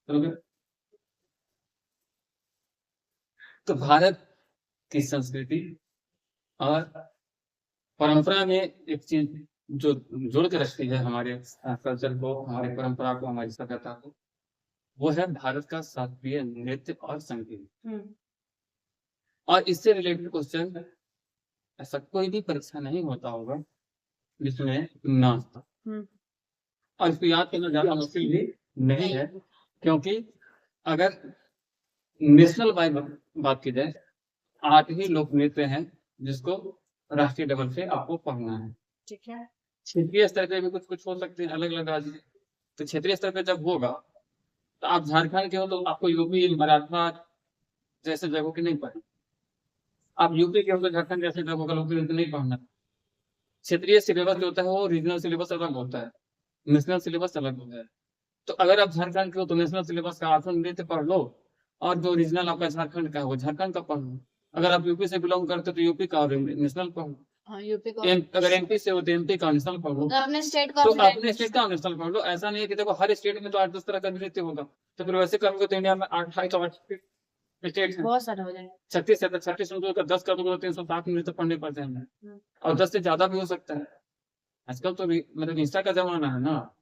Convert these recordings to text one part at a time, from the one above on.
समझे? तो भारत की संस्कृति और परंपरा में एक चीज जो जोड़ के रखती है हमारे कल्चर को, हमारी परंपरा को, हमारी सभ्यता को, वो है भारत का शास्त्रीय नृत्य और संगीत। और इससे रिलेटेड क्वेश्चन ऐसा कोई भी परीक्षा नहीं होता होगा जिसमें नाच था। और इसको याद करना ज्यादा मुश्किल भी नहीं है, क्योंकि अगर नेशनल वाइड बात की जाए, 8 ही लोक नृत्य हैं जिसको राष्ट्रीय लेवल से आपको पढ़ना है। ठीक है। क्षेत्रीय स्तर पे भी कुछ कुछ हो सकते हैं, अलग अलग राज्य के। तो क्षेत्रीय स्तर पे जब होगा तो आप झारखंड के हो तो आपको यूपी, मराठवाड़ जैसे जगहों की नहीं पढ़नी। आप यूपी के हो तो झारखंड जैसे जगहों का लोक नृत्य नहीं पढ़ना। क्षेत्रीय सिलेबस जो होता है वो रीजनल सिलेबस अलग होता है, नेशनल सिलेबस अलग होता है। तो अगर आप झारखंड के हो तो नेशनल सिलेबस का 8वां नृत्य पढ़ लो, और जो रीजनल आपका झारखंड का है वो झारखंड का पढ़ लो। अगर आप यूपी से बिलोंग करते हो तो यूपी का नेशनल पढ़ लो। हाँ, यूपी को अगर एमपी से हो तो एमपी का नेशनल पढ़ लो। तो अपने स्टेट का तो अपने स्टेट का नेशनल पढ़ लो। ऐसा नहीं है कि देखो हर स्टेट में तो 8-10 तरह का नृत्य होगा, तो फिर वैसे करोगे तो इंडिया में 28 स्टेट है, बहुत सारे हो जाएंगे। 36 है तो 36 में तो 10 करोगे तो 360 नृत्य पढ़ने पड़ते हैं, और 10 से ज्यादा भी हो सकता है। आजकल तो मतलब इंस्टा का जमाना है ना,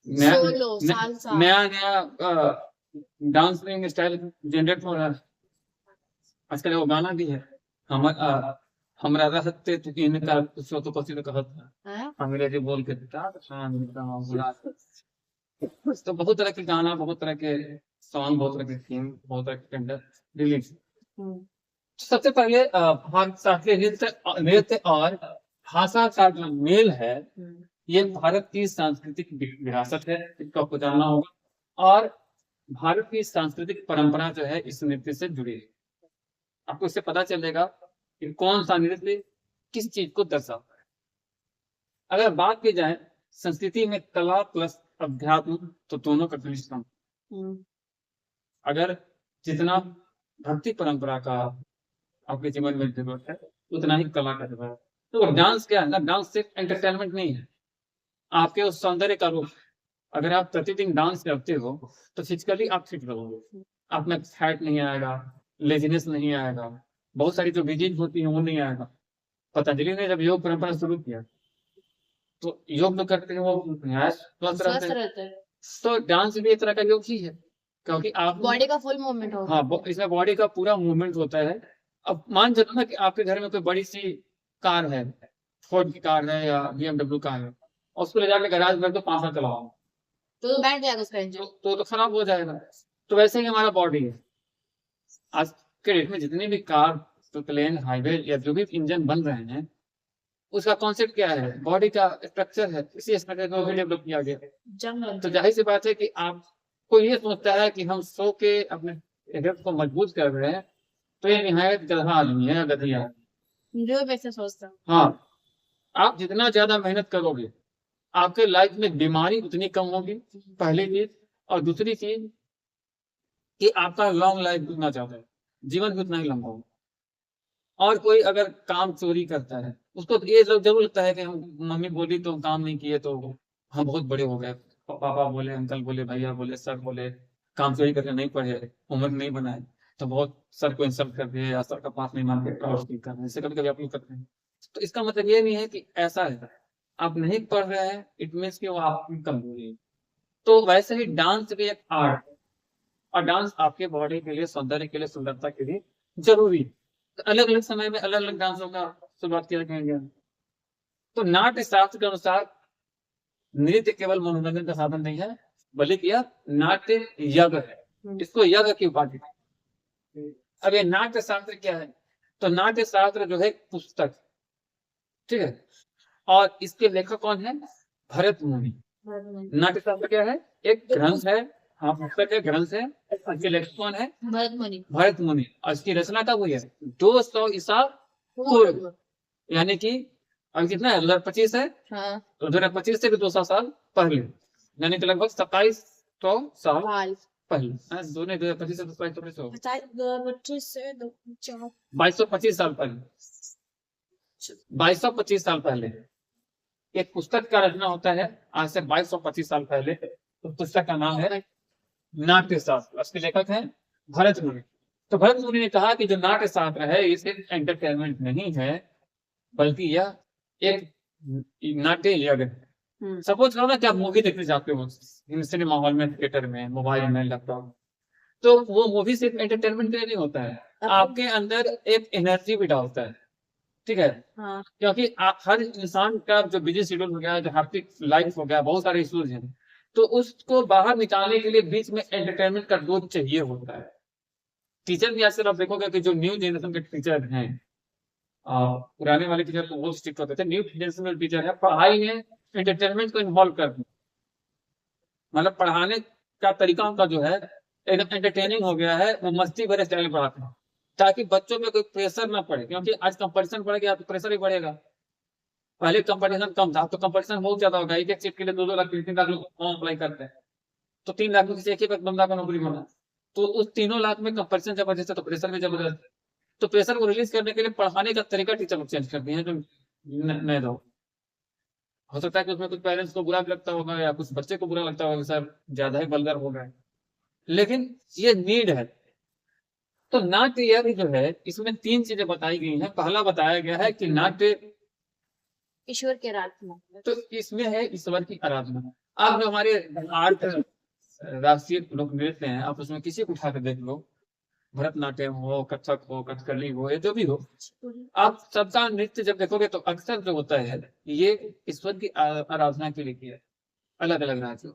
सोलो, सालसा, नया नया डांस स्टाइल जनरेट हो रहा है। आजकल वो गाना भी है, हम हमरा रहते तो इनका कुछ तो पसी तो कहत है अंग्रेजी बोल के तो बहुत तरह के गाना, बहुत तरह के सॉन्ग, बहुत तरह के थीम, बहुत तरह के कंटेंट रिलीज। सबसे पहले शास्त्रीय नृत्य और भाषा का जो मेल है, ये भारत की सांस्कृतिक विरासत है, इसको आपको जानना होगा। और भारत की सांस्कृतिक परंपरा जो है इस नृत्य से जुड़ी है। आपको इससे पता चलेगा कि कौन सा नृत्य किस चीज को दर्शाता है। अगर बात की जाए संस्कृति में कला प्लस अध्यात्म, तो दोनों का मिश्रण। अगर जितना भक्ति परंपरा का आपके जीवन में जरूरत है, उतना ही कला का जरूरत है। तो डांस क्या है ना, डांस सिर्फ एंटरटेनमेंट नहीं है, आपके उस सौंदर्य का रूप। अगर आप प्रतिदिन डांस करते हो तो फिजिकली आप फिट रहोगे, आप में फैट नहीं आएगा, लेजीनेस नहीं आएगा, बहुत सारी जो डिजीज होती है वो नहीं आएगा। पतंजलि ने जब योग परंपरा शुरू किया तो योग जो करते हैं वो स्वस्थ रहते हैं। तो डांस भी एक तरह का योग ही है, क्योंकि आप बॉडी का फुल मूवमेंट होगा। हाँ, इसमें बॉडी का पूरा मूवमेंट होता है। अब मान चलो ना कि आपके घर में कोई बड़ी सी कार है, फोर्ड की कार है या BMW कार है, और उसको ले जाकर गैराज में तो 5 साल चलाओ तो बैठ जाएगा उसका इंजन, तो खराब हो जाएगा। तो वैसे ही हमारा बॉडी है। आज के डेट में जितने भी कार, तो प्लेन, हाईवे या जो भी इंजन बन रहे हैं, उसका कॉन्सेप्ट क्या है, बॉडी का स्ट्रक्चर है, इसी स्ट्रक्चर को डेवलप किया गया। तो जाहिर सी बात है कि आपको ये सोचता है कि हम सो के अपने हेल्थ को मजबूत कर रहे हैं, तो ये निहायत गधा आदमी है, गधी आदमी जो वैसे सोचता। हाँ, आप जितना ज्यादा मेहनत करोगे आपके लाइफ में बीमारी उतनी कम होगी, पहली चीज। और दूसरी चीज कि आपका लॉन्ग लाइफ उतना ज्यादा है, जीवन भी उतना ही लंबा होगा। और कोई अगर काम चोरी करता है, उसको ये जरूर लगता है कि हम मम्मी बोली तो काम नहीं किए तो हम बहुत बड़े हो गए, पापा बोले, अंकल बोले, भैया बोले, सर बोले, काम चोरी करके नहीं पढ़े, उम्र नहीं बनाए, तो बहुत सर को इंसल्ट कर दिए या सर का पास नहीं मान के प्राउड फील कर रहे हैं, इससे कभी कभी आप लोग करते हैं। तो इसका मतलब ये नहीं है कि ऐसा है, आप नहीं पढ़ रहे हैं इट मीन्स कि वो आपकी कमजोरी है। तो वैसे ही डांस भी एक आर्ट है, और डांस आपके बॉडी के लिए, सौंदर्य के लिए, सुंदरता के लिए जरूरी है। तो अलग अलग समय में अलग अलग डांसों का शुरुआत किया गया। तो नाट्य शास्त्र के अनुसार नृत्य केवल मनोरंजन का साधन नहीं है, बल्कि यह नाट्य यज्ञ है। इसको यज्ञ की उपाधि है। अब ये नाट्य शास्त्र क्या है, तो नाट्य शास्त्र जो है पुस्तक, ठीक है, और इसके लेखक कौन है, भरत मुनि। नाट्य शास्त्र क्या है, एक ग्रंथ है, हाँ पुस्तक है, ग्रंथ है। इसके लेखक कौन है, भरत मुनि। और इसकी रचना कब हुई है, 200 ईसा पूर्व, यानी कि अब कितना है, 2025 है, हाँ। तो 2025 से भी 200 साल पहले, यानी कि लगभग 2700 साल पहले। 2025 से 2225 साल पहले, 2225 साल पहले एक पुस्तक का रचना होता है, आज से 2225 साल पहले। तो पुस्तक का नाम है नाट्य शास्त्र, उसके लेखक हैं भरत मुनि। तो भरत मुनि ने कहा कि जो नाट्य शास्त्र है ये सिर्फ एंटरटेनमेंट नहीं है, बल्कि यह एक नाट्य यज्ञ है। सपोज करो ना कि आप मूवी देखने जाते हो सिनेमा हॉल में, थिएटर में, मोबाइल में, लैपटॉप, तो वो मूवी सिर्फ एंटरटेनमेंट के लिए नहीं होता है, आपके अंदर एक एनर्जी भी डालता है, ठीक है। हाँ। क्योंकि हर इंसान का जो बिजी शेड्यूल हो गया, जो हैप्टिक लाइफ हो गया, बहुत सारे इश्यूज हैं, तो उसको बाहर निकालने के लिए बीच में एंटरटेनमेंट का डोज चाहिए होता है। टीचर भी आजकल आप देखोगे कि जो न्यू जनरेशन के टीचर हैं, पुराने वाले टीचर तो बहुत स्ट्रिक्ट होते थे, न्यू जनरेशन के टीचर है पढ़ाई में एंटरटेनमेंट को इन्वॉल्व कर, मतलब पढ़ाने का तरीका उनका जो है एकदम एंटरटेनिंग हो गया है, वो मस्ती भरे स्टाइल में पढ़ाते हैं ताकि बच्चों में कोई प्रेशर ना पड़े, क्योंकि आज कंपटीशन बढ़ गया तो प्रेशर ही बढ़ेगा। पहले कंपटीशन कम था, तो कंपटीशन बहुत ज्यादा होगा, एक एक सीट के लिए 2-2 लाख 3-3 लाख लोग फॉर्म अप्लाई करते हैं, तो 3 लाख में से एक ही बंदा को नौकरी मिला, तो उस 3 लाख में कंपटीशन जबरदस्त है, तो प्रेशर भी जबरदस्त है। तो प्रेशर को रिलीज करने के लिए पढ़ाने का तरीका टीचर लोग चेंज कर दिए हैं, जो नए लोग, हो सकता है कि उसमें कुछ पेरेंट्स को बुरा भी लगता होगा या कुछ बच्चे को बुरा लगता होगा, सर ज्यादा ही वल्गर हो गए, लेकिन ये नीड है। तो नाट्य यज्ञ जो है, इसमें 3 चीजें बताई गई हैं। पहला बताया गया है कि नाट्य ईश्वर की आराधना, तो इसमें है ईश्वर की आराधना। आप जो हमारे आर्ट राष्ट्रीय लोक नृत्य हैं, आप उसमें किसी को उठा कर देख लो, भरतनाट्यम हो, कथक हो, कथकली हो, या जो भी हो, आप सबका नृत्य जब देखोगे तो अक्सर जो होता है ये ईश्वर की आराधना के लिए किया है, अलग अलग राज्यों।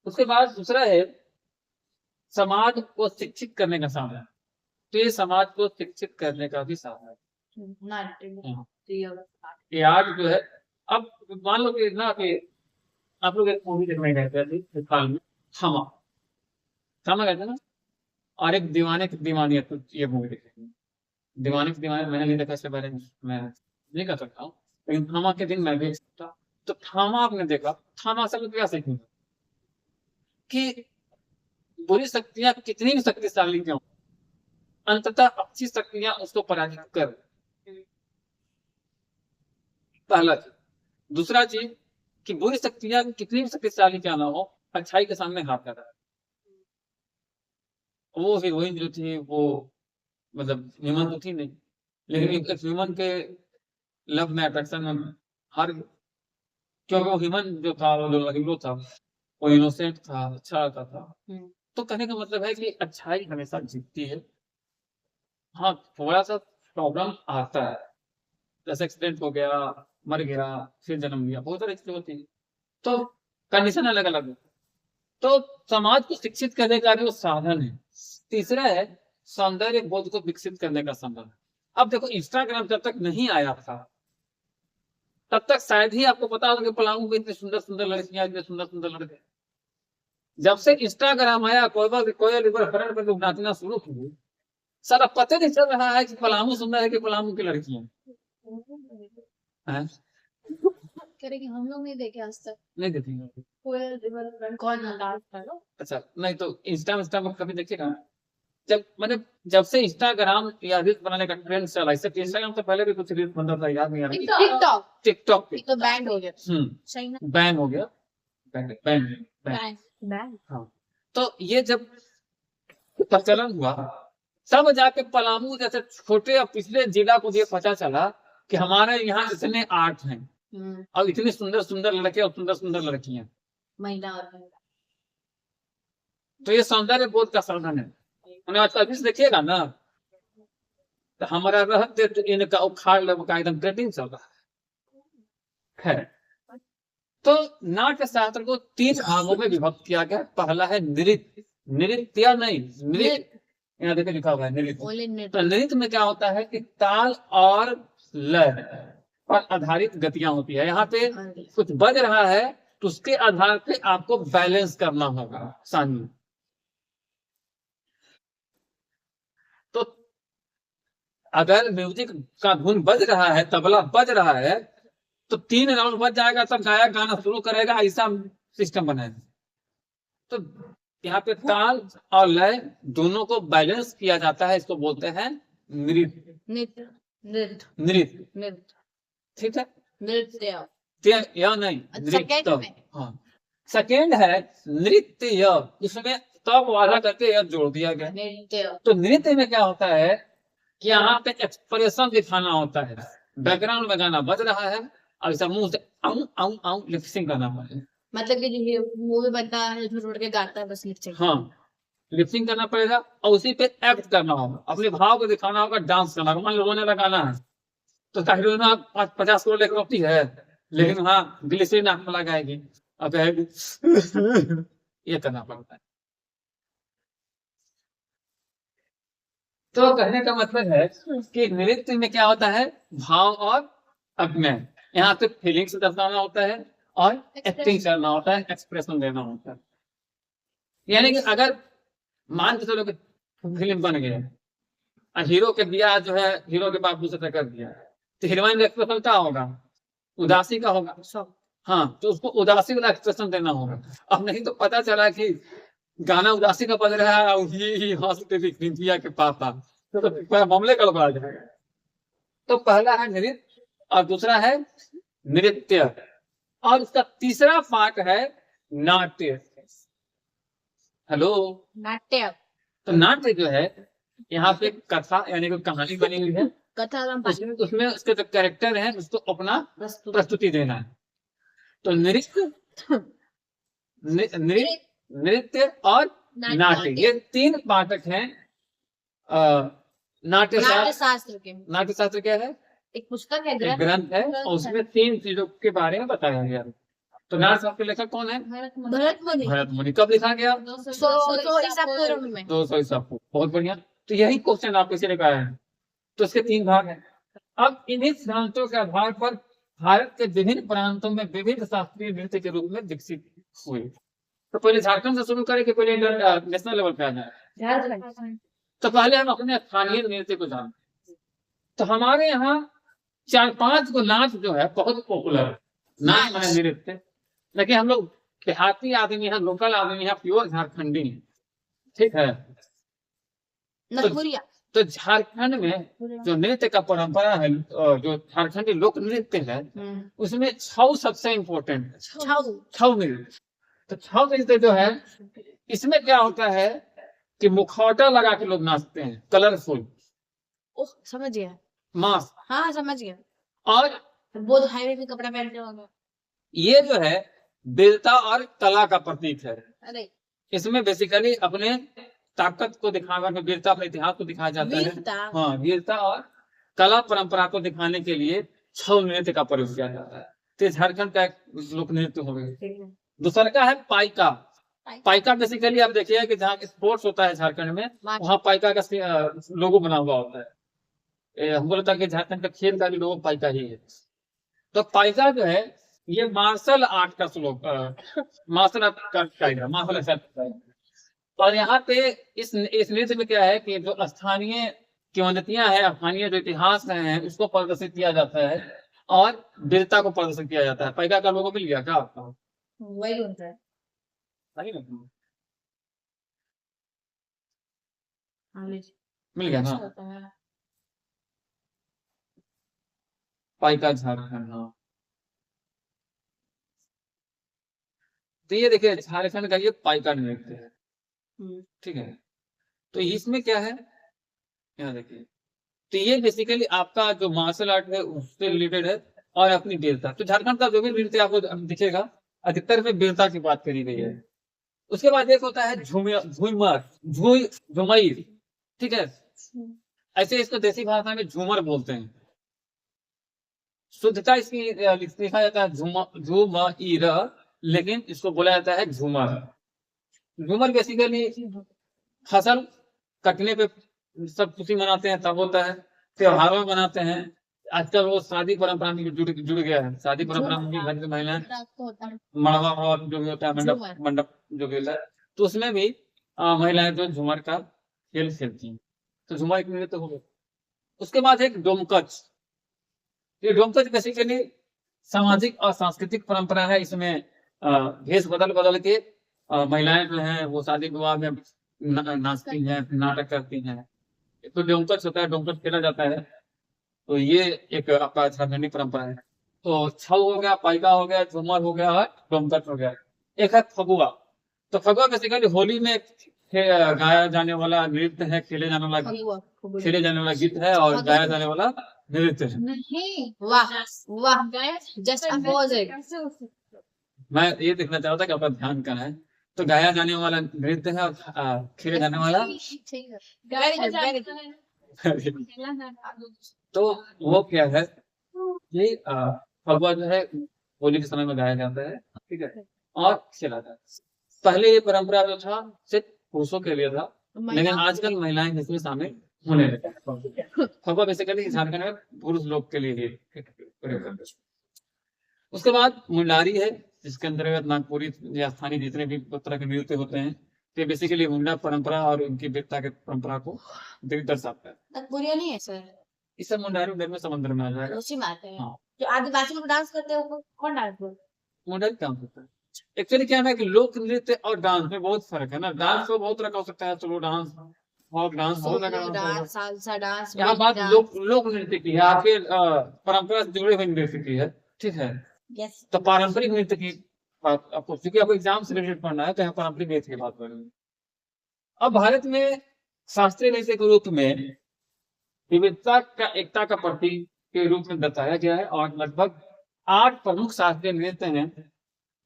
उसके बाद दूसरा है समाज को शिक्षित करने का साधन, तो ये समाज को शिक्षित करने का भी साधन है। ये आर्ट जो है, अब मान लो कि ना कि आप लोग एक मूवी देखने गए थे हाल में, थामा थामा कहते हैं ना, और एक दीवाने की दीवानी, तो ये मूवी देखी, दीवाने की दीवानी मैंने नहीं देखा, इसके बारे में मैं नहीं कर सकता हूँ, लेकिन थामा के दिन मैं देख सकता। तो थामा आपने देखा, थामा असल में क्या सीखूंगा कि बुरी शक्तियां कितनी भी शक्तिशाली क्यों, अंततः अच्छी शक्तियां उसको पराजित कर, पहला चीज। दूसरा चीज कि बुरी शक्तियां कितनी भी शक्तिशाली क्या ना हो, अच्छाई के सामने हाथ कर रहा है। वो हीरोइन जो थी वो मतलब ह्यूमन तो थी नहीं, लेकिन ह्यूमन के लव में, अट्रैक्शन में हर, क्योंकि वो ह्यूमन जो था, वो जो हीरो था, वो इनोसेंट था, अच्छा लगता था। तो कहने का मतलब है कि अच्छाई हमेशा जीतती है। हाँ, थोड़ा सा प्रॉब्लम आता है, जैसे एक्सीडेंट हो गया, मर गया, फिर जन्म लिया, बहुत सारी चीजें होती है, तो कंडीशन अलग अलग है। तो समाज को शिक्षित करने का भी वो साधन है। तीसरा है सौंदर्य बोध को विकसित करने का साधन। अब देखो, इंस्टाग्राम जब तक नहीं आया था तब तक शायद ही आपको पता होगा कि पलामू में इतनी सुंदर सुंदर लड़कियां, इतने सुंदर सुंदर लड़के। जब से इंस्टाग्राम आया, कोयल रिवर फ्रंट पर लोग नाचना शुरू किए, सारा पता नहीं चल रहा है कि पलामू सुंदर है कि पलामू की लड़कियां हैं। करेंगे, हम लोग नहीं देखे आज तक, नहीं देखेंगे, कोयल रिवर फ्रंट कौन है? अच्छा नहीं तो इंस्टा में कभी देखिएगा, जब से इंस्टाग्राम या रील्स बनाने का ट्रेंड चला, इससे इंस्टाग्राम से पहले भी कुछ रील्स बनता था, याद नहीं आ रहा, टिकटॉक पे तो बैंड हो गया, सही ना, बैन हो गया, बैन। हाँ, तो ये जब प्रचलन हुआ तब जाके पलामू जैसे छोटे और पिछले जिला को ये पता चला कि हमारे यहाँ इतने आर्ट हैं और इतनी सुंदर सुंदर लड़के और सुंदर सुंदर लड़कियां, महिला और महिला। तो ये सौंदर्य बोध का साधन है। उन्हें आज अभी देखिएगा ना, तो हमारा रहते तो इनका उखाड़ लो का एकदम ट्रेंडिंग चल रहा है। तो नाट्य शास्त्र को 3 भागों में विभक्त किया गया। पहला है नृत्य, नृत्य नहीं नृत्य, यहाँ देखिए लिखा हुआ है नृत्य। तो नृत्य में क्या होता है कि ताल और लय पर आधारित गतियां होती है। यहाँ पे कुछ बज रहा है तो उसके आधार पे आपको बैलेंस करना होगा सानी। तो अगर म्यूजिक का धुन बज रहा है, तबला बज रहा है, तो 3 राउंड बज जाएगा तब गायक गाना शुरू करेगा, ऐसा सिस्टम बनाएगा। तो यहाँ पे ताल और लय दोनों को बैलेंस किया जाता है, इसको बोलते हैं नृत्य। नृत्य नृत्य, ठीक है, नृत्य या नहीं नृत्य। हाँ, सेकेंड है नृत्य, इसमें तब वादा करके यह जोड़ दिया गया। नृत्य। तो नृत्य में क्या होता है कि यहाँ पे एक्सप्रेशन दिखाना होता है, बैकग्राउंड में गाना बज रहा है और ऐसा मुंह से आऊ आऊ आऊ लिपसिंग करना पड़ता है। मतलब कि जो मूवी बनता है झूठ उड़ के गाता है बस लिपसिंग। हाँ, लिपसिंग करना पड़ेगा और उसी पे एक्ट करना होगा, अपने भाव को दिखाना होगा, डांस करना होगा। मान लो रोने लगाना है तो हीरोइन 50 करोड़ लेकर रोती है, लेकिन हाँ ग्लिसरीन नाक में लगाएगी और कहेगी ये करना पड़ता है। तो कहने का मतलब है कि नृत्य में क्या होता है, भाव और अभिनय। यहाँ पे फीलिंग्स दर्शाना होता है और एक्टिंग करना होता है, एक्सप्रेशन देना होता है। यानी कि अगर मान के चलो कि फिल्म बन गया और हीरो के दिया जो है, हीरो के बाप दूसरे कर दिया, तो हीरोइन का एक्सप्रेशन क्या होगा, उदासी का होगा। हाँ, तो उसको उदासी वाला एक्सप्रेशन देना होगा। अब नहीं तो पता चला कि गाना उदासी का बज रहा है और ही हंसते दिया के पापा, तो मामले गड़बड़ा जाएगा। तो पहला है नृत्य और दूसरा है नृत्य, और इसका तीसरा पार्ट है नाट्य। हेलो, नाट्य। तो नाट्य जो है यहाँ पे कथा यानी कि कहानी बनी हुई है, कथा उसमें उसके जो कैरेक्टर है उसको अपना प्रस्तुति देना है। तो नृत्य नृत्य और नाट्य, ये तीन पाठक हैं नाट्य शास्त्र के। नाट्य शास्त्र क्या है, एक पुस्तक है, एक ग्रंथ है और उसमें तीन चीजों के बारे में बताया गया। तो नाट्य शास्त्र के लेखक कौन है, भरत मुनि। भरत मुनि। कब लिखा गया, 200 ईसा पूर्व में। 200 ईसा पूर्व। बहुत बढ़िया। तो यही क्वेश्चन आपको इसी लिखा है। तो इसके तीन भाग हैं। अब इन्हीं सिद्धांतों के आधार पर भारत के विभिन्न प्रांतों में विभिन्न शास्त्रीय नृत्य के रूप में विकसित हुए। तो पहले झारखंड से शुरू करें कि पहले नेशनल लेवल पे आ जाए। तो पहले हम अपने स्थानीय नृत्य को जानते हैं। तो हमारे यहाँ 4-5 को नाच जो है बहुत पॉपुलर है, नाच माने नृत्य। लेकिन हम लोग देहाती आदमी है, लोकल आदमी है, प्योर झारखंडी है, ठीक है। तो झारखंड में जो नृत्य का परंपरा है, जो झारखंडी लोक नृत्य है, उसमें छऊ सबसे इम्पोर्टेंट है। छऊ नृत्य। तो छऊ नृत्य जो है, इसमें क्या होता है कि मुखौटा लगा के लोग नाचते हैं, कलरफुल। ओह, समझ गया। मास्क। हाँ, समझ गया। और बहुत हाईवे पे कपड़ा पहनते होंगे। ये जो है वीरता और कला का प्रतीक है। अरे, इसमें बेसिकली अपने ताकत को दिखावा, वीरता अपने इतिहास को दिखाया जाता है। हाँ, वीरता और कला परंपरा को दिखाने के लिए छऊ नृत्य का प्रयोग किया जाता है। तो झारखंड का एक लोक नृत्य हो गया। दूसरा का है पाइका। पाइका बेसिकली आप देखिए कि जहाँ स्पोर्ट्स होता है झारखंड में, वहाँ पाइका का लोगो बना हुआ होता है। हमको लगता है कि झारखंड का खेल का भी लोगो पाइका ही है। तो पाइका जो है ये मार्शल आर्ट का श्लोक, मार्शल आर्ट का मार्शल आर्ट। और यहाँ पे इस नृत्य में क्या है कि जो स्थानीय किंवदंतियां हैं, स्थानीय जो इतिहास है, उसको प्रदर्शित किया जाता है और वीरता को प्रदर्शित किया जाता है। पाइका का लोगो मिल गया क्या आपको? वही होता है। मिल गया ना, पाइका झारखंड। हाँ, तो ये देखिए झारखंड का ये पाइका नृत्य है, ठीक है। तो इसमें क्या है, यहाँ देखिए, तो ये बेसिकली आपका जो मार्शल आर्ट है उससे रिलेटेड है और अपनी वीरता। तो झारखंड का जो भी नृत्य आपको दिखेगा अधिकतर में वीरता की बात करी गई है। उसके बाद एक होता है झूमर, ठीक है। ऐसे इसको देसी भाषा में झूमर बोलते हैं। शुद्धता इसकी लिखा जाता है झूमर, लेकिन इसको बोला जाता है झूमर। झूमर बेसिकली फसल कटने पे सब खुशी मनाते हैं, तब होता है। त्योहारों में मनाते हैं। आजकल वो शादी परंपरा में जुड़ गया है। शादी परंपरा में भी घर की महिलाएं मड़वा जो भी होता है, मंडप जो भी होता है, तो उसमें भी महिलाएं जो झूमर का खेल खेलती हैं। तो झूमर एक नृत्य हो गया। उसके बाद एक डोमकच। ये डोमकच बेसिकली सामाजिक और सांस्कृतिक परंपरा है। इसमें भेष बदल के महिलाएं जो है वो शादी विवाह में नाचती हैं, नाटक करती हैं। तो डोमकच होता है, डोमकच खेला जाता है। तो ये एक आपका झारखंडी परंपरा है। तो छऊ हो गया, पाइका हो गया, झूमर हो गया और डोमकच हो गया। एक है फगुआ। तो फगुआ बेसिकली होली में गाया जाने वाला नृत्य है, खेले जाने वाला गीत है और गाया जाने वाला नृत्य है। नहीं, वाह वाह, जस्ट अपोजिट। मैं ये देखना चाहता था कि आपका ध्यान कहाँ है। तो गाया जाने वाला नृत्य है और खेले जाने वाला वेरी गुड। तो वो क्या है, ये फगुआ जो है होली के समय में गाया जाता है, ठीक है, और खेला जाता है। पहले ये परंपरा जो था सिर्फ पुरुषों के लिए था, लेकिन आजकल महिलाएं इसमें शामिल होने लगी हैं। फगुआ बेसिकली झारखंड में पुरुष लोग के लिए ही प्रयोग करते हैं। उसके बाद मुंडारी है, जिसके अंतर्गत नागपुरी या स्थानीय जितने भी तरह के नृत्य होते हैं, तो बेसिकली मुंडा परंपरा और उनकी वीरता के परंपरा को दर्शाता है। नागपुरिया नहीं है सर, इस सब मुंडारी उधर में समुद्र में आ जाएगा। उसी में आते हैं। हाँ। जो आदिवासी लोग डांस करते हैं वो कौन डांस करते हैं? मुंडारी काम करता है। एक्चुअली क्या है ना कि लोक नृत्य और डांस में बहुत फर्क है ना। डांस तो बहुत तरह का हो सकता है, चलो डांस, फोक डांस, बहुत तरह का डांस, सालसा डांस, यहाँ बात लोक नृत्य की है, आपके परंपरा से जुड़े हुए नृत्य की है, ठीक है। यस। तो पारंपरिक नृत्य की बात आपको, क्योंकि आपको एग्जाम से रिलेटेड पढ़ना है, तो यहाँ पारंपरिक नृत्य की बात करेंगे। अब भारत में शास्त्रीय नृत्य के रूप में विविधता का एकता का प्रतीक के रूप में बताया गया है और लगभग 8 प्रमुख शास्त्रीय नृत्य हैं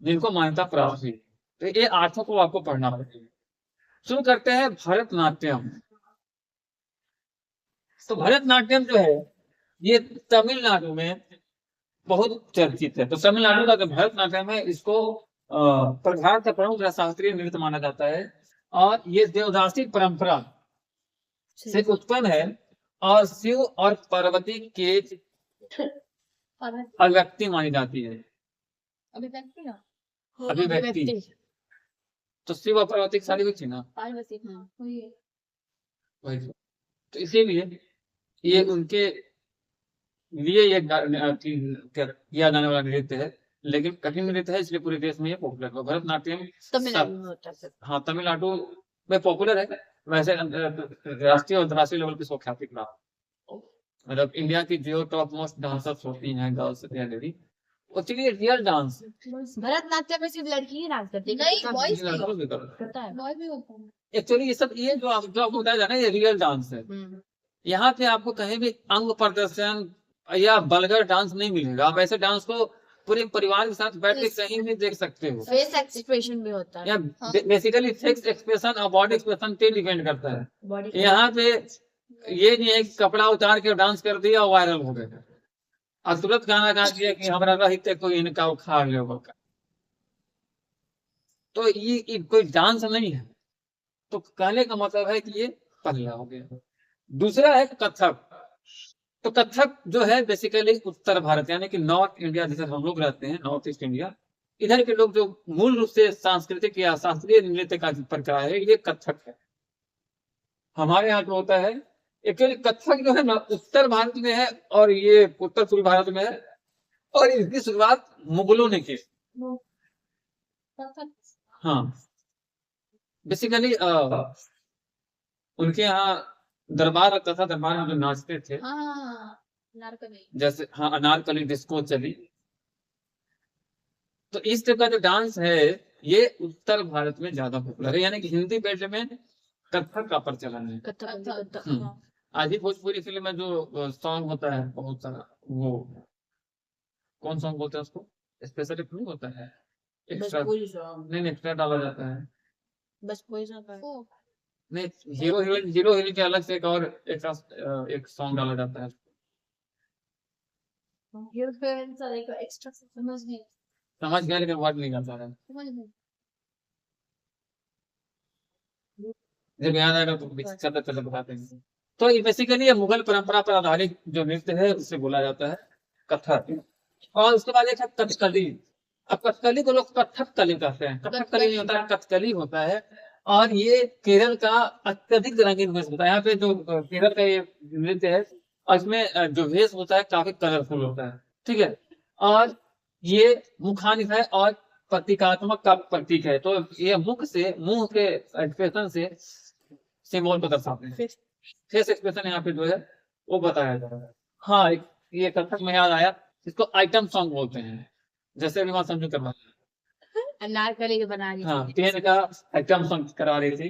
जिनको मान्यता प्राप्त हुई। तो ये 8 को आपको पढ़ना पड़ेगा। शुरू करते हैं भरतनाट्यम। तो भरतनाट्यम जो है ये तमिलनाडु में बहुत चर्चित है। तो तमिलनाडु का जो भरतनाट्यम है इसको प्रधान का प्रमुख शास्त्रीय नृत्य माना जाता है और ये देवदासी परंपरा से उत्पन्न है और शिव और पार्वती के अभिव्यक्ति मानी जाती है। अभिव्यक्ति तो शिव और पार्वती की शादी हुई थी ना, वही। तो इसीलिए ये उनके लिए ये किया जाने वाला नृत्य है, लेकिन कठिन नृत्य है, इसलिए पूरे देश में ये पॉपुलर है। भरतनाट्यम हाँ तमिलनाडु में पॉपुलर है, वैसे राष्ट्रीय और अंतर्राष्ट्रीय लेवल की ख्याति प्राप्त। मतलब इंडिया की जो टॉप मोस्ट डांसर्स होती हैं गर्ल्स या lady, actually real dance. Bharatanatyam में सिर्फ लड़की ही डांस करती है, नहीं बॉयज भी करता है, बॉय भी होता है। एक्चुअली ये सब ये जो आपको बताया जा रहा है ये रियल डांस है। यहाँ पे आपको कहीं भी अंग प्रदर्शन या बलगर डांस नहीं मिलेगा। आप ऐसे डांस को पूरे परिवार के साथ बैठ के कहीं भी देख सकते हो। फेस एक्सप्रेशन भी होता है, बेसिकली फेस एक्सप्रेशन और बॉडी एक्सप्रेशन पे डिपेंड करता है। यहाँ पे ये नहीं है कि कपड़ा उतार के डांस कर दिया और वायरल हो गया और तुरंत गाना गा दिया कि हमारा रहित कोई इनका उखाड़ ले होगा। तो ये कोई डांस नहीं है। तो कहने का मतलब है कि ये पहला हो गया। दूसरा है कथक। तो कथक जो है बेसिकली उत्तर भारत यानी कि नॉर्थ इंडिया, जैसे हम लोग रहते हैं नॉर्थ ईस्ट इंडिया, इधर के लोग जो मूल रूप से सांस्कृतिक या शास्त्रीय नृत्य का प्रकार है ये कथक है। हमारे यहाँ जो होता है एक्चुअली कथक जो है ना उत्तर भारत में है और ये उत्तर पूर्वी भारत में है और इसकी शुरुआत मुगलों ने की। हाँ बेसिकली उनके यहाँ दरबार लगता था, दरबार में जो नाचते थे जैसे हाँ अनारकली डिस्को चली। तो इस टाइप का जो डांस है ये उत्तर भारत में ज्यादा पॉपुलर है, यानी कि हिंदी बेल्ट में कथक का प्रचलन है। आज ही भोजपुरी फिल्म में जो सॉन्ग होता है बहुत सारा, वो कौन सॉन्ग बोलते हैं उसको, स्पेशल नहीं होता है, एक्स्ट्रा नहीं एक्स्ट्रा डाला जाता है, बस कोई नहीं हीरो हीरोइन के अलग से एक और एक सॉन्ग डाला जाता है। समझ गया लेकिन वर्ड नहीं आता है, जब याद आएगा तो चलते बताते हैं। तो ये बेसिकली ये मुगल परंपरा पर आधारित जो नृत्य है उससे बोला जाता है कथक। और उसके बाद एक है कथकली। अब कथकली को लोग कथक कली कहते हैं, कथकली नहीं होता है, कथकली होता है। और ये केरल का अत्यधिक रंगीन वेश होता है। यहाँ पे जो केरल का ये नृत्य है और इसमें जो वेश होता है काफी कलरफुल होता है, ठीक है। और ये मुखानित है और प्रतीकात्मक का प्रतीक है। तो ये मुख से, मुंह के एक्सप्रेशन से सिंबल को दर्शाते हैं। फेस एक्सप्रेशन यहाँ पे जो है वो बताया जा रहा है। हाँ ये कथक में याद आया, इसको आइटम सॉन्ग बोलते हैं, जैसे अभी वहां समझो करवा अनारकली के बना रही हाँ, पेन का आइटम सॉन्ग करा रही थी।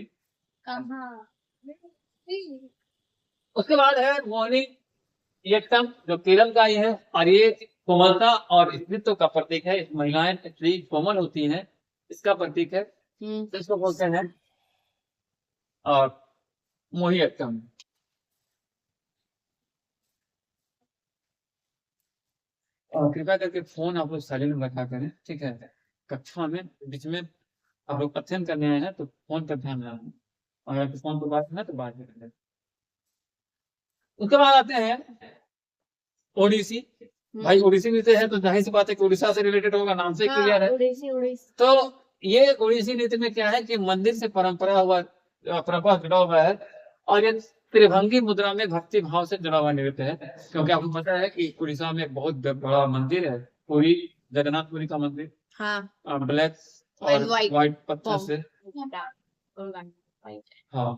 उसके बाद है मोहिनी यट्टम, जो केरल का ही है, और ये कोमलता और स्त्रीत्व का प्रतीक है। महिलाएं स्त्री कोमल होती हैं, इसका प्रतीक है, तो इसको बोलते हैं और मोहिनीअट्टम। और कृपया करके फोन आप लोग साइलेंट में रखा करें, ठीक है। कक्षा में बीच में आप लोग अध्ययन करने आए हैं तो फोन पर ध्यान रखें, और अगर फोन पर बात करना है तो बात करें। उसके बाद आते हैं ओडिसी। भाई ओडिसी नृत्य है तो जाहिर सी बात है कि उड़ीसा से रिलेटेड होगा, नाम से क्लियर है। उड़ीसी तो ये ओडिसी नृत्य में क्या है कि मंदिर से परंपरा जुड़ा हुआ है, और ये त्रिभंगी मुद्रा में भक्ति भाव से जुड़ा हुआ नृत्य है। क्योंकि आपको पता है कि उड़ीसा में एक बहुत बड़ा मंदिर है, पुरी जगन्नाथपुरी का मंदिर, हाँ ब्लैक और व्हाइट पत्थर से। हाँ,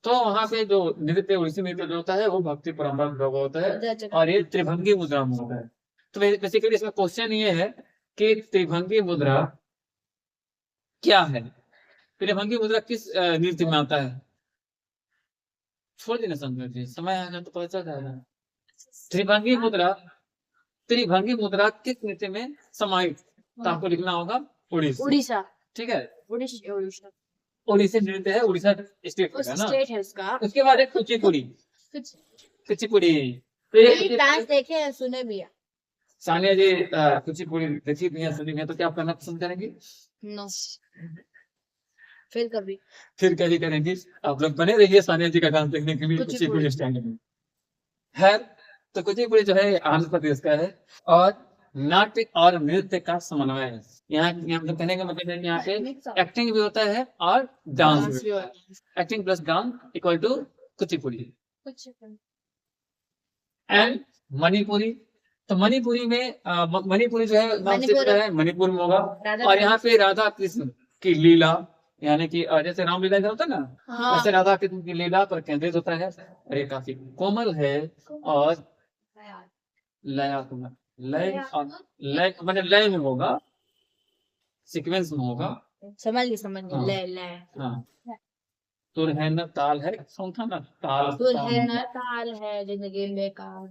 तो वहाँ पे जो नृत्य ओडिसी नृत्य जो होता है वो भक्ति परंपरा से जुड़ा हुआ होता है, और ये त्रिभंगी मुद्रा में होता है। तो बेसिकली इसमें क्वेश्चन ये है कि त्रिभंगी मुद्रा क्या है, त्रिभंगी मुद्रा किस नृत्य में आता है। छोड़ देना संजय जी, समय आएगा तो पता चल जाएगा। त्रिभंगी त्रिभंगी मुद्रा किस नृत्य में समाहित, तो आपको लिखना होगा उड़ीसा, ठीक है। उड़ीसा ओडिसी नृत्य है, उड़ीसा स्टेट है ना। स्टेट है उसका। उसके बाद है कुचिपुड़ी। कुचिपुड़ी तो डांस देखे हैं, सुने भी है। सानिया जी कुचिपुड़ी देखी भी है, सुनी भी है, तो क्या आप करना पसंद करेंगे। नो, फिर कभी करेंगे। आप लोग बने रहिए सानिया जी का डांस देखने के लिए कुचिपुड़ी स्टैंड में है। तो कुचिपुड़ी जो है आंध्र प्रदेश का है, और नाट्य और नृत्य का समन्वय है। यहाँ मतलब कहने का मतलब है कि यहाँ पे एक्टिंग भी होता है और डांस भी होता है। Acting plus dance equal to Kuchipudi. And Manipuri, तो मणिपुरी में मणिपुरी जो है नाम से पता है मणिपुर में होगा, और यहाँ पे राधा कृष्ण की लीला, यानी कि जैसे रामलीला होता है ना, वैसे राधा कृष्ण की लीला पर केंद्रित होता है। और ये काफी कोमल है और लयात्मक, लय मतलब लय में होगा, सीक्वेंस में होगा। समझ गए लय। हाँ, सुर है न ताल है, था ना ताल, सुर है न ताल है, जिंदगी बेकार,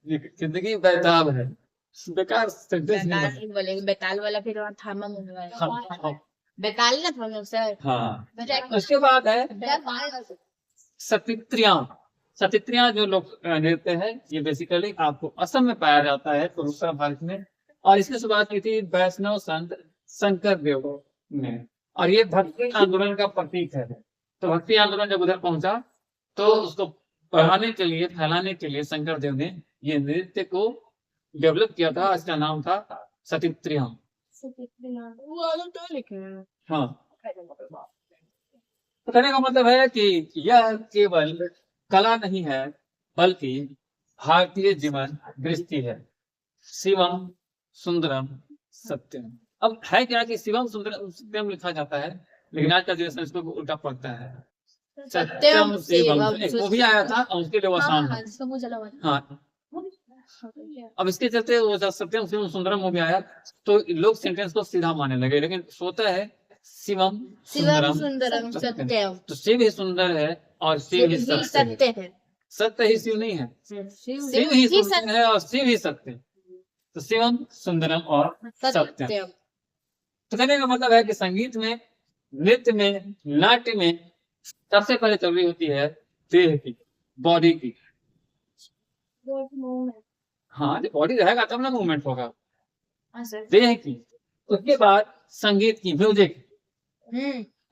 जिंदगी बेताब है, बेकार सेंटेंस नहीं बोलेंगे। बेताल वाला फिर वहाँ थामा मुंह में बेताल ना था सर। हाँ, उसके बाद है सतित्रियां। सतित्रियां जो लोग नृत्य है, ये बेसिकली आपको असम में पाया जाता है, उत्तर भारत में, और इसकी शुरुआत की थी वैष्णव संत शंकर देव ने, और ये भक्ति आंदोलन का प्रतीक है। तो भक्ति आंदोलन जब उधर पहुंचा तो उसको बढ़ाने के लिए, फैलाने के लिए शंकर देव ने ये नृत्य को डेवलप किया था। इसका नाम था सतित्रियां। हाँ, तो कहने का मतलब है कि यह केवल कला नहीं है, बल्कि भारतीय जीवन दृष्टि है। शिवम सुंदरम सत्यम। अब है क्या कि शिवम सुंदरम सत्यम लिखा जाता है, लेकिन आज का जनरेशन इसको उल्टा पढ़ता है, सत्यम शिवम। एक वो भी आया था और उसके लिए वो आसान है। हाँ, अब इसके चलते वो सत्यम शिवम सुंदरम हो गया है, तो लोग सेंटेंस को सीधा मानने लगे, लेकिन सोता है शिवम सुंदरम सत्यम। तो शिव ही सुंदर है और शिव ही सत्य है। सत्य ही शिव नहीं है, शिव ही सुंदर है और शिव ही सत्य। तो शिवम सुंदरम और सत्यम। तो कहने का मतलब है कि संगीत में, नृत्य में, नाट्य में सबसे पहले जरूरी होती है देह की, बॉडी की। हाँ, जब बॉडी रहेगा तब ना मूवमेंट होगा, देह की। उसके बाद संगीत की, म्यूजिक।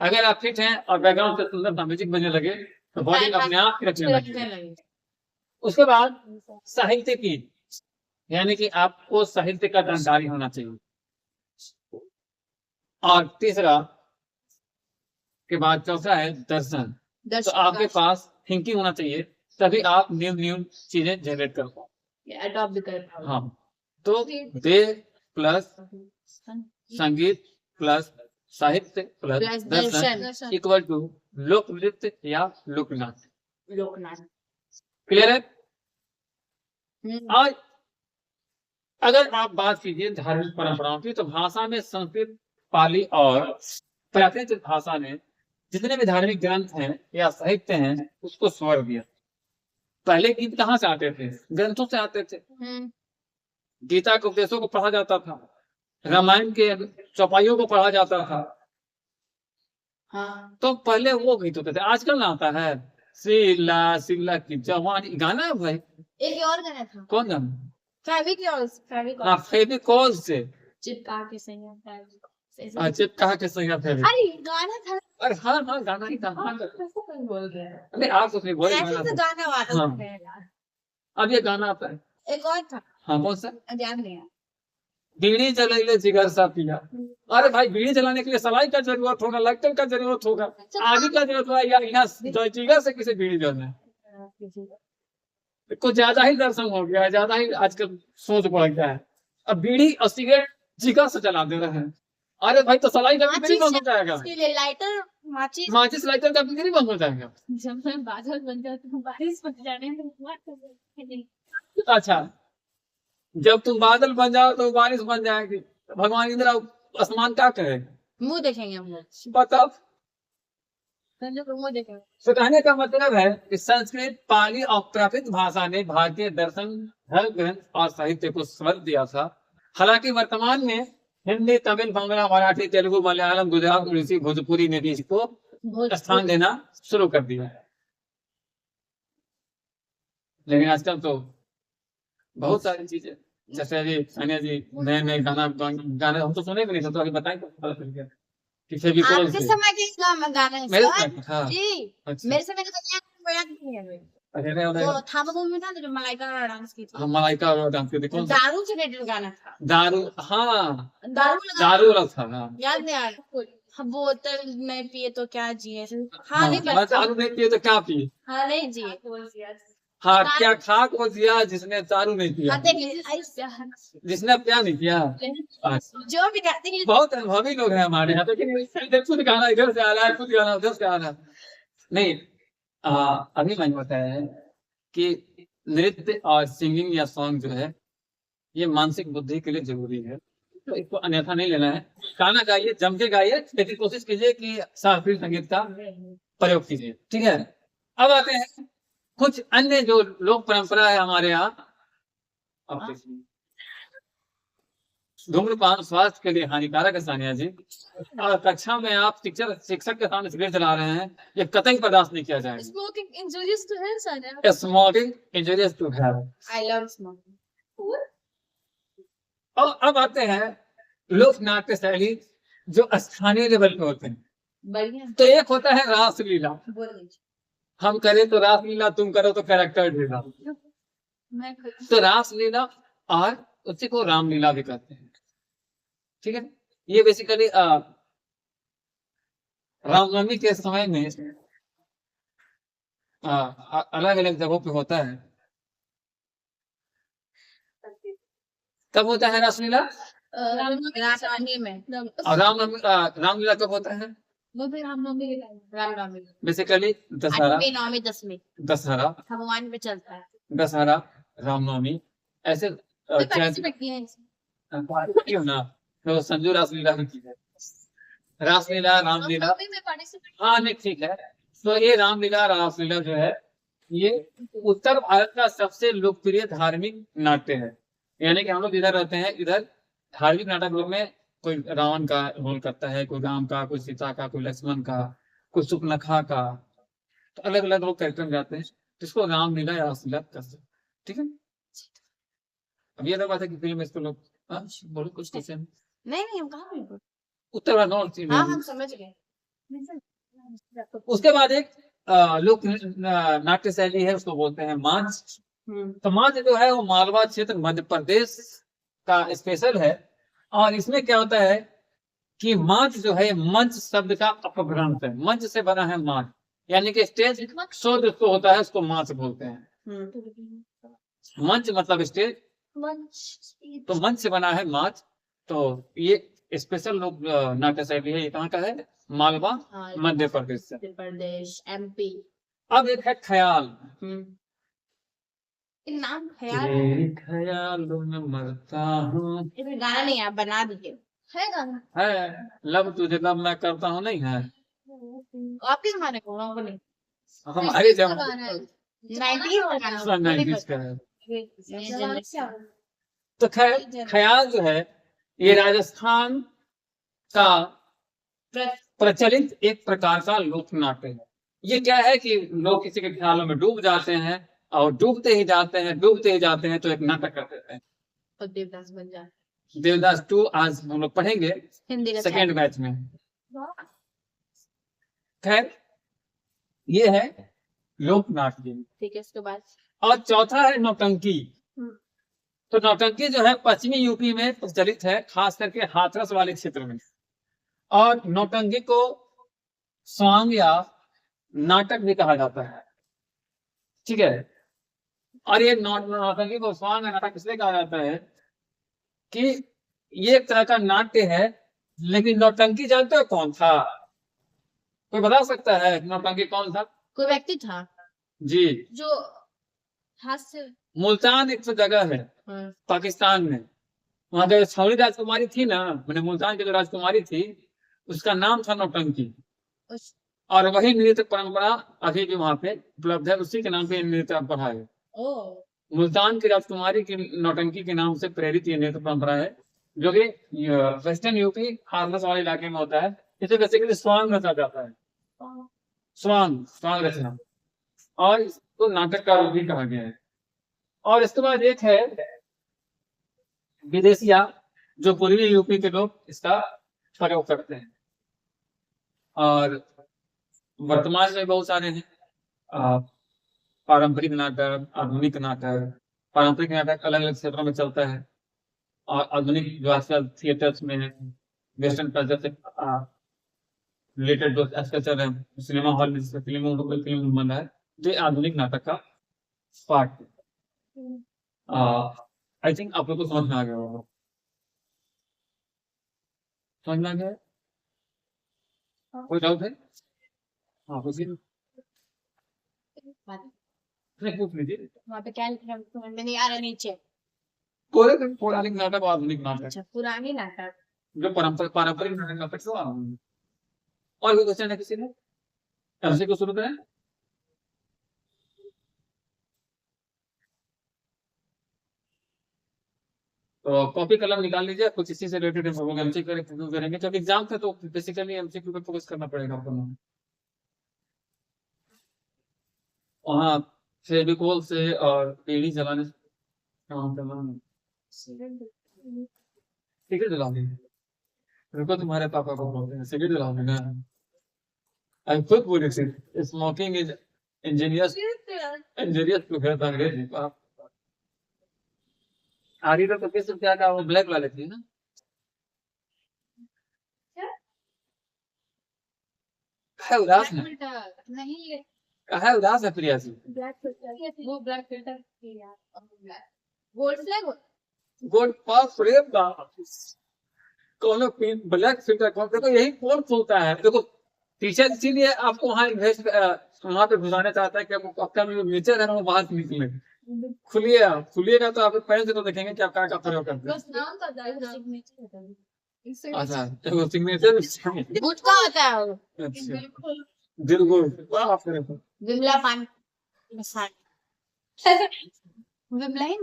अगर आप फिट हैं और बैकग्राउंड से सुंदर सा म्यूजिक बजने लगे तो बॉडी अपने आप रखने लगे। उसके बाद साहित्य की, यानी कि आपको साहित्य का जानकारी होना चाहिए। और तीसरा के बाद चौथा है दर्शन। तो आपके पास थिंकिंग होना चाहिए, तभी आप न्यू चीजें जनरेट कर पाओ, अडॉप्ट भी कर पाओ। हाँ, तो देह प्लस संगीत प्लस साहित्य प्लस दर्शन इक्वल टू लोक नृत्य या लोकनाट्य। क्लियर है? आज अगर आप बात कीजिए धार्मिक परंपराओं की, तो भाषा में संस्कृत, पाली और प्राकृत भाषा ने जितने भी धार्मिक ग्रंथ हैं या साहित्य हैं उसको स्वर दिया। पहले गीत कहाँ से आते थे? ग्रंथों से आते थे। गीता के उपदेशों को पढ़ा जाता था, रामायण के चौपाइयों को पढ़ा जाता था। हाँ, तो पहले वो गीत होते थे। आजकल ना आता है सिला सिला की जवानी, गाना है भाई। एक और गाना था। कौन गाना? हाँ, फेविकॉल से चिपका के सैया चिपका के सैया फेविकॉल। अरे गाना था। अरे हाँ हाँ, गाना ही था। हाँ, बोल रहे हैं। अरे आप तो वही गाना था। गाना वाला हाँ। अब ये गाना आता है। एक और था। हाँ, कौन सा? ध्यान नहीं है। बीड़ी जलाइले जिगर सा पिया। अरे भाई, बीड़ी जलाने के लिए सलाई का जरूरत होगा, लाइटर का जरूरत होगा, आदि का जरूरत होगा, या यहाँ जिगर से किसी बीड़ी जलना है? कुछ ज्यादा ही दर्शन हो गया है, ज्यादा ही आजकल सोच बढ़ गया है। अब बीड़ी और सिगरेट जिगर से जला दे रहे हैं। अरे भाई, तो सलाई का बिक्री बंद हो जाएगा। लाइटर माचिस लाइटर का बिक्री बंद हो जाएगा। जब मैं बादल बन जाता हूँ, बारिश बन जाने में। अच्छा, जब तुम बादल बन जाओ तो बारिश बन जाएगी। भगवान इंद्र आसमान क्या करे? मुंह देखेंगे हम लोग। बताओ। मुंह देखेंगे। तो कहने का मतलब है कि संस्कृत, पाली और प्राकृत भाषा ने भारतीय दर्शन, धर्म ग्रंथ और साहित्य को स्वर दिया था। हालांकि वर्तमान में हिंदी, तमिल, बंगला, मराठी, तेलुगु, मलयालम, गुजरात, उड़ीसी, भोजपुरी ने भी इसको स्थान देना शुरू कर दिया है। लेकिन आजकल तो बहुत सारी चीजें, जैसे अभी अनिया जी नए नए गाना हम तो सुने भी नहीं थे, तो अभी बताएं कि फेविकॉल आपके से। समय के गाना है मेरे सर? हाँ। जी। अच्छा। मेरे समय का तो बड़ा नहीं है। तो थामा मूवी में था जो मलाइका डांस की थी। हाँ, मलाइका डांस की थी। कौन सा? दारू से रिलेटेड गाना था। दारू, हाँ, दारू वाला था। हाँ, याद नहीं आ रहा। हम बोतल नहीं पिए तो क्या जिए। हाँ, नहीं दारू नहीं पिए तो क्या पिए? हाँ, नहीं जिए। हाँ, क्या खाक वो जिया जिसने दारू नहीं पिया, जिसने प्यार नहीं किया। जो भी कहते हैं बहुत अनुभवी लोग हैं हमारे यहाँ, लेकिन खुद गाना इधर से आ रहा है, खुद गाना उधर से आ रहा है। नहीं, अभी मैंने बताया है कि नृत्य और सिंगिंग या सॉन्ग जो है ये मानसिक बुद्धि के लिए जरूरी है, तो इसको अन्यथा नहीं लेना है। गाना गाइए, जम के गाइए, लेकिन कोशिश कीजिए कि शास्त्रीय संगीत का प्रयोग कीजिए। ठीक है। अब आते हैं कुछ अन्य जो लोक परंपरा है हमारे यहाँ। धूम्रपान स्वास्थ्य के लिए हानिकारक है सानिया जी, और कक्षा में आप शिक्षक के सामने सिगरेट जला रहे हैं, ये कतई बर्दाश्त नहीं किया जाएगा। Smoking injurious to health Sania. Smoking injurious to health. I love smoking. और अब आते हैं लोक नाट्य शैली जो स्थानीय लेवल पे होते हैं। बढ़िया। तो एक होता है रासलीला। हम करें तो रासलीला, तुम करो तो कैरेक्टर लीला। तो रासलीला और उसी को रामलीला भी कहते हैं। ठीक है। ये बेसिकली रामनवमी के समय में अलग अलग जगहों पे होता है। कब होता है रासलीला? रामनवमी में। और रामलीला कब होता है? वो भी रामनवमी। बेसिकली दशहरा, नवमी, दशहरा भगवान पे चलता है। दशहरा, रामनवमी, ऐसे क्यों ना, तो संजू रासलीला भी की है। रासलीला, रामलीला। हाँ, नहीं, ठीक है। तो ये रामलीला, रासलीला जो है ये उत्तर भारत का सबसे लोकप्रिय धार्मिक नाट्य है। यानी कि हम लोग इधर रहते हैं, इधर धार्मिक नाटक लोग में कोई रावण का रोल करता है, कोई राम का, कोई सीता का, कोई लक्ष्मण का, कोई सुपनखा का, तो अलग अलग लोग कैरेक्टर में जाते हैं, जिसको रामलीला या रासलीला कहते हैं। ठीक है। अब ये बात है कि फिल्म इसको लोग बोलो कुछ कैसे नहीं हम कहाँ उत्तर भारत, नॉर्थ इंडिया। हाँ, हम समझ गए। उसके बाद एक लोक नाट्य शैली है, उसको बोलते हैं मांझ। तो मांझ जो है वो मालवा क्षेत्र, मध्य प्रदेश का स्पेशल है। और इसमें क्या होता है कि मांझ जो है मंच शब्द का अपभ्रंश है। मंच से बना है मांझ, यानी कि स्टेज शो जिसको होता है उसको मांझ बोलते हैं। मंच मतलब स्टेज, तो मंच से बना है मांझ। तो ये स्पेशल लोक नाट्य शैली है। ये कहाँ का है? मालवा, मध्य प्रदेश से। प्रदेश, MP। अब एक है ख्याल। नाम ख्याल तेरे ख्यालों में मरता हूँ। इसमें गाना नहीं है, आप बना दीजिए। है गाना? है लब तुझे लब मैं करता हूँ, नहीं है? आपके जमाने को होगा नहीं? हमारे जब 90s का गाना। 90s का है। ये जनरेशन। तो ख्याल जो है ये राजस्थान का प्रचलित एक प्रकार का लोक नाट्य है। ये क्या है कि लोग किसी के ख्यालों में डूब जाते हैं और डूबते ही जाते हैं, डूबते ही जाते हैं, तो एक नाटक कर देते हैं। और देवदास बन जाए। देवदास 2 आज हम लोग पढ़ेंगे हिंदी का सेकेंड बैच में। खैर ये है लोक नाट्य। ठीक है, इसके बाद और चौथा है नौटंकी। तो नौटंकी जो है पश्चिमी यूपी में प्रचलित है, खास करके हाथरस वाले क्षेत्र में। और नौटंकी को स्वांग या नाटक भी कहा जाता है, ठीक है। और ये नौटंकी को स्वांग या नाटक इसलिए कहा जाता है कि ये एक तरह का नाट्य है। लेकिन नौटंकी जानते हो कौन था? कोई बता सकता है नौटंकी कौन था? कोई व्यक्ति था जी, जो हाथ से मुल्तान एक तो जगह है पाकिस्तान में। वहां जो सौरी राजकुमारी थी ना, मैंने मुल्तान की जो राजकुमारी थी उसका नाम था नौटंकी। और वही नृत्य परंपरा अभी भी वहां पे उपलब्ध है, उसी के नाम पे नृत्य परंपरा है। मुल्तान की राजकुमारी की नौटंकी के नाम से प्रेरित ये नृत्य परंपरा है, जो कि वेस्टर्न यूपी हाथरस वाले इलाके में होता है। इसे बेसिकली स्वांग रचा जाता है, स्वांग रचना, और इसको नाटक का रूप भी कहा गया है। और इसके बाद एक है विदेशिया, जो पूर्वी यूपी के लोग इसका प्रयोग करते हैं। और वर्तमान में बहुत सारे हैं, पारंपरिक नाटक, आधुनिक नाटक। पारंपरिक नाटक अलग अलग क्षेत्रों में चलता है, और आधुनिक जो आजकल थिएटर्स में वेस्टर्न कल्चर से रिलेटेड जो कल्चर है, सिनेमा हॉल में फिल्म बन रहा है, जो आधुनिक नाटक का पार्ट है। आई थिंक आप लोग को समझ में आ गया होगा। समझ में आ गया? कोई डाउट है? हाँ पूछिए, पूछ लीजिए। वहाँ पे क्या लिख रहा है समझ में नहीं आ रहा नीचे। पौराणिक नाटक और आधुनिक नाटक। अच्छा, पुरानी नाटक जो पारंपरिक नाटक से आधुनिक। और कोई क्वेश्चन है किसी ने? ऐसे को शुरू करें। तो कॉपी कलम निकाल लीजिए, कुछ इसी से रिलेटेड एमसीक्यू करेंगे। जब एग्जाम थे तो बेसिकली एमसीक्यू पे फोकस करना पड़ेगा आपको। वहाँ फेविकोल से और बीड़ी जलाने से काम करना। सिगरेट जलाओगे? रुको, तुम्हारे पापा को बोलते हैं सिगरेट जलाओगे ना। आई खुद बोले smoking is engineers to health. अंग्रेजी आप आरी तो किस क्या का वो ब्लैक वाले थी ना। है उदास है, नहीं है उदास है प्रिया जी। ब्लैक फिल्टर, वो black filter gold flag gold पास रे कौन ब्लैक फिल्टर कौन? देखो यही कौन खोलता है। देखो टीचर इसीलिए आपको वहाँ इन्वेस्ट वहाँ पे घुसाना चाहता है कि आपका जो नेचर है ना वो बाहर से निकले। खुलिएगा तो आप पहले से तो देखेंगे कि आप क्या प्रयोग करते हैं। अच्छा, देखो सिग्नेचर गुटखा होता है वो। अच्छा, दिल को वाह विमला पान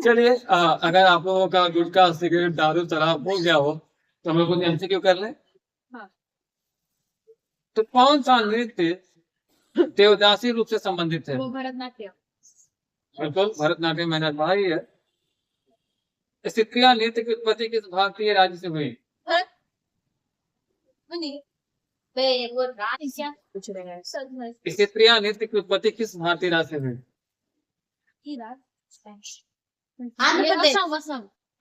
चलिए, अगर आप लोगों का गुटखा सिगरेट दारू शराब हो गया हो तो हम लोग कुछ एमसीक्यू कर लें। हाँ। तो कौन सा नृत्य देवदासी रूप से संबंधित है? वो भरतनाट्यम। बिल्कुल, भरतनाट्यम मैंने पढ़ा ही है। स्त्रिया नृत्य की उत्पत्ति किस भारतीय राज्य से हुई? स्त्रिया नृत्य की उत्पत्ति किस भारतीय राज्य से हुई?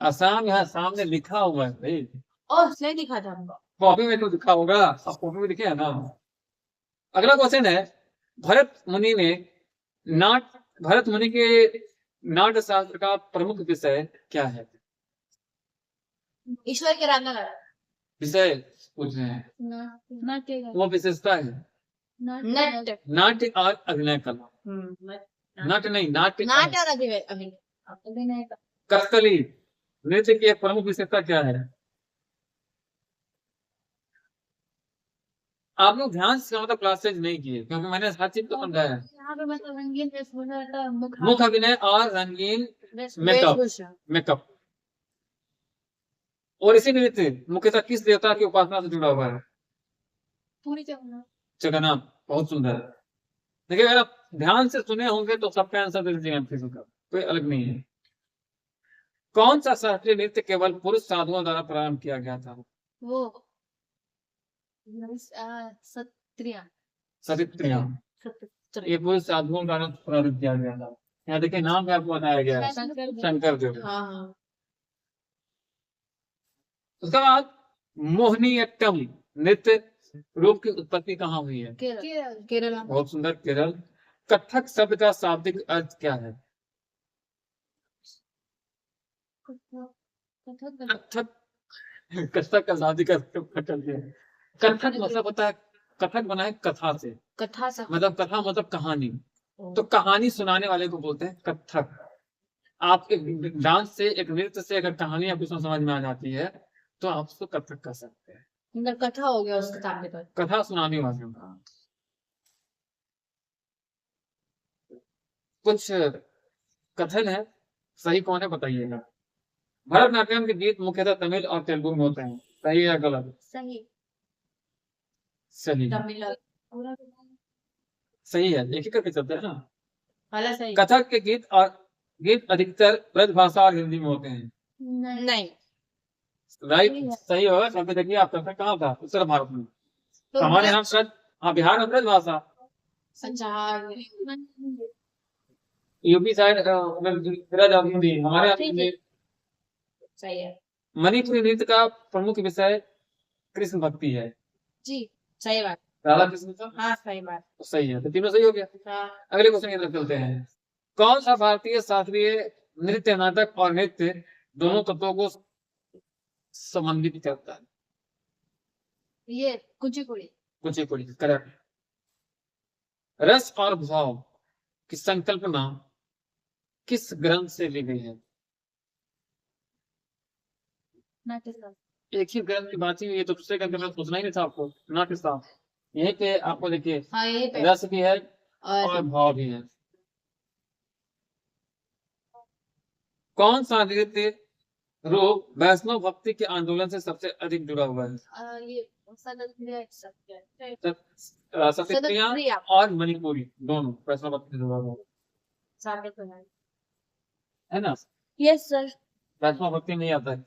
असम। यहाँ सामने लिखा हुआ है भाई। नहीं दिखा था कॉपी में तो लिखा होगा, आप कॉपी में लिखे है ना। अगला क्वेश्चन है, भरत मुनि के नाट्य शास्त्र का प्रमुख विषय क्या है? ईश्वर के राधा विषय पूछ रहे हैं, वो विशेषता है नाट्य और अभिनय कला। नाट्य नहीं, नाट्य और अभिनय। कथकली नृत्य की एक प्रमुख विशेषता क्या है? आप लोग ध्यान से मतलब क्लासेज नहीं किए क्योंकि मैंने हर चीज को समझाया है। यहाँ पे मतलब रंगीन वेशभूषा का मुख्य अभिनय और रंगीन मेकअप मेकअप और इसी नृत्य मुख्यतः किस देवता की उपासना से जुड़ा हुआ है? पूरी जगह जगन्नाथ। बहुत सुंदर। देखिए अगर आप ध्यान से सुने होंगे तो सबका आंसर दे दीजिएगा किसी का, कोई अलग नहीं है। कौन सा शास्त्रीय नृत्य केवल पुरुष साधुओं द्वारा प्रारंभ किया गया था? वो सत्रिया सतित्रियां। ये पुरुष साधुओं द्वारा प्रारंभ किया गया था। यहाँ देखिए नाम भी आपको बताया गया है, शंकर देव। हाँ। उसके बाद मोहिनीअट्टम नृत्य रूप की उत्पत्ति कहाँ हुई है? केरल। बहुत सुंदर, केरल। कथक शब्द का शाब्दिक अर्थ क्या है? कथक कथक का शाब्दिक अर्थ कथक मतलब होता है, कथक बना है कथा से, मतलब कथा मतलब कहानी, तो कहानी सुनाने वाले को बोलते हैं कथक। आप एक डांस से एक नृत्य से अगर कहानी आपको समझ में आ जाती है तो आप उसको कथक कर सकते हैं। कथा हो गया उसके सामने पर कथा सुनाने वाले। कुछ कथन है, सही कौन है बताइएगा। भरतनाट्यम के गीत मुख्यतः तमिल और तेलुगु में होते हैं, सही है या गलत? सही। सही सही है, एक ही करके चलते हैं ना। सही। कथक के गीत अधिकतर ब्रजभाषा और हिंदी में होते हैं। नहीं। राइट, सही होगा। क्योंकि देखिए आप कथक कहाँ था? उत्तर भारत में। तो हमारे यहाँ ब्रज, हाँ बिहार में ब्रजभाषा, यूपी साइड हमारे यहाँ हिंदी। सही है। मणिपुरी नृत्य का प्रमुख विषय कृष्ण भक्ति है। जी सही बात। राधा कृष्ण का। हाँ सही बात। तो सही है, तो तीनों सही हो गया। हाँ। अगले क्वेश्चन की तरफ चलते हैं। कौन सा भारतीय शास्त्रीय नृत्य नाटक और नृत्य दोनों तत्वों को संबंधित करता है? ये कुचिपुड़ी। कुचिपुड़ी करेक्ट। रस और भाव की संकल्पना किस ग्रंथ से ली गई है? एक ही ग्रंथ की बात ही, ये तो दूसरे ग्रंथ में सोचना ही नहीं था आपको। नाट्य शास्त्र यही पे आपको देखिए, रस भी है और भाव भी है। कौन सा नृत्य रूप वैष्णव भक्ति के आंदोलन से सबसे अधिक जुड़ा हुआ है? ये सत्रिया और मणिपुरी दोनों वैष्णव भक्ति से जुड़ा हुआ है ना। Yes sir. वैष्णव भक्ति नहीं आता है।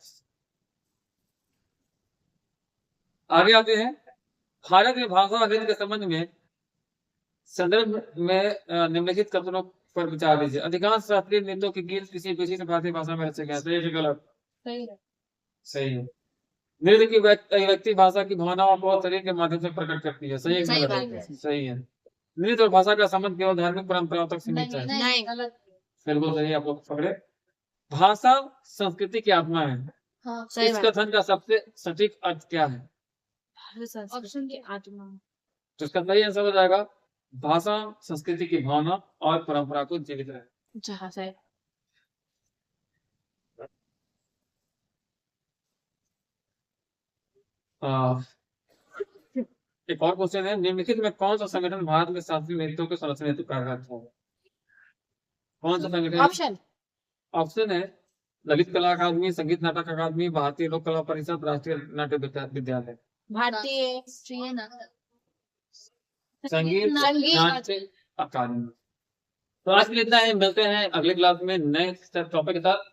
आगे आते हैं। भारत में भाषा और नृत्य के संबंध में संदर्भ में निम्नलिखित कथनों पर विचार दीजिए। अधिकांश शास्त्रीय नृत्यों के गीत किसी विशिष्ट भारतीय भाषा में रचे गए। सही है गलत? सही है। सही है। नृत्य की व्यक्ति भाषा की भावनाओं को शरीर के माध्यम से प्रकट करती है। सही है सही गलत? बात है। सही है। नृत्य और भाषा का संबंध केवल धार्मिक परंपराओं तक सीमित है। नहीं गलत। बिल्कुल सही, आप लोग पकड़े। भाषा संस्कृति की आत्मा है। हाँ सही इस बात। कथन का सबसे सटीक अर्थ क्या है? ऑप्शन की आत्मा। तो इसका सही आंसर हो जाएगा भाषा संस्कृति की भावना और परंपरा को जीवित रहे। जहाँ से एक और क्वेश्चन है। निम्नलिखित में कौन सा संगठन भारत में शास्त्रीय नृत्यों के संरक्षण हेतु कार्यरत है? कौन सा संगठन? ऑप्शन है ललित कला अकादमी, संगीत नाटक अकादमी, भारतीय लोक कला परिषद, राष्ट्रीय नाट्य विद्यालय। भारतीय संगीत नाट्य अकादमी। तो आज के लिए इतना है, मिलते हैं अगले क्लास में नए टॉपिक के साथ।